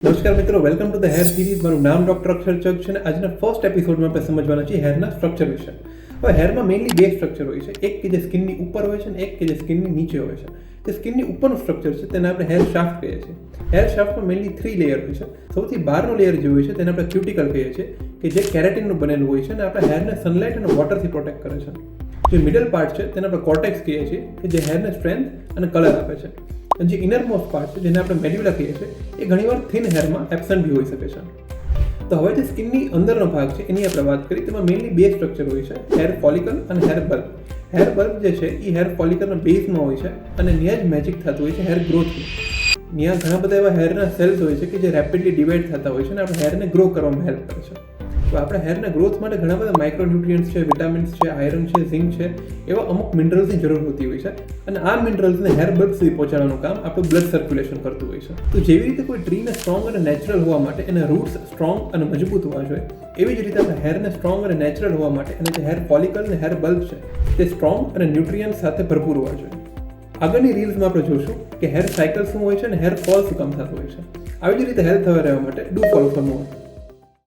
નમસ્કાર મિત્રો, welcome to the hair series. મારું નામ ડૉક્ટર અક્ષર ચગ છે અને આજના ફર્સ્ટ એપિસોડમાં આપણે સમજવાના છીએ હેરના સ્ટ્રક્ચર વિશે. હવે હેરમાં મેઇનલી બે સ્ટ્રક્ચર હોય છે, એક કે જે સ્કિનની ઉપર હોય છે અને એક કે જે સ્કિનની નીચે હોય છે. જે સ્કિનની ઉપરનું સ્ટ્રક્ચર છે તેને આપણે હેર શાફ્ટ કહીએ છીએ. હેર શાફ્ટમાં મેઇનલી 3 લેયર હોય છે. સૌથી બહારનો લેયર જે હોય છે તેને આપણે ક્યુટિકલ કહીએ છીએ, કે જે કેરેટિનનું બનેલું હોય છે અને આપણા હેરને સનલાઇટ અને વોટરથી પ્રોટેક્ટ કરે છે. જે મિડલ પાર્ટ છે તેને આપણે કોર્ટેક્સ કહીએ છીએ, કે જે હેરને સ્ટ્રેન્થ અને કલર આપે છે. અને જે ઇનરમોસ્ટ પાર્ટ છે, જેને આપણે મેડ્યુલા કહીએ છીએ, એ ઘણીવાર થિન હેરમાં એબસન્ટ બી હોઈ શકે છે. તો હવે જે સ્કિનની અંદરનો ભાગ છે એની આપણે વાત કરીએ, તેમાં મેઇનલી બે સ્ટ્રક્ચર હોય છે, હેર ફોલિકલ અને હેર બલ્બ. હેર બલ્બ જે છે એ હેર ફોલિકલના બેઝમાં હોય છે અને ત્યાં જ મેજિક થતું હોય છે હેર ગ્રોથનું. ત્યાં ઘણા બધા એવા હેરના સેલ્સ હોય છે કે જે રેપિડલી ડિવાઈડ થતા હોય છે અને આપણે હેરને ગ્રો કરવામાં હેલ્પ કરે છે. તો આપણે હેરના ગ્રોથ માટે ઘણા બધા માઇક્રોન્યુટ્રિયન્ટ્સ છે, વિટામિન્સ છે, આયરન છે, ઝિંક છે, એવા અમુક મિનરલ્સની જરૂર હોતી હોય છે. અને આ મિનરલ્સને હેર બલ્બ સુધી પહોંચાડવાનું કામ આપણું બ્લડ સર્ક્યુલેશન કરતું હોય છે. તો જેવી રીતે કોઈ ટ્રીને સ્ટ્રોંગ અને નેચરલ હોવા માટે એના રૂટ્સ સ્ટ્રોંગ અને મજબૂત હોવા જોઈએ, એવી જ રીતે આપણે હેરને સ્ટ્રોંગ અને નેચરલ હોવા માટે અને જે હેર ફોલિકલ અને હેર બલ્બ છે તે સ્ટ્રોંગ અને ન્યુટ્રિયન્ટ સાથે ભરપૂર હોવા જોઈએ. આગળની રીલ્સમાં આપણે જોશું કે હેર સાયકલ શું હોય છે અને હેર ફોલ શું કામ થતું હોય છે. આવી જ રીતે હેલ્થ હવે રહેવા માટે ડુ ફોલો ફોર મોર.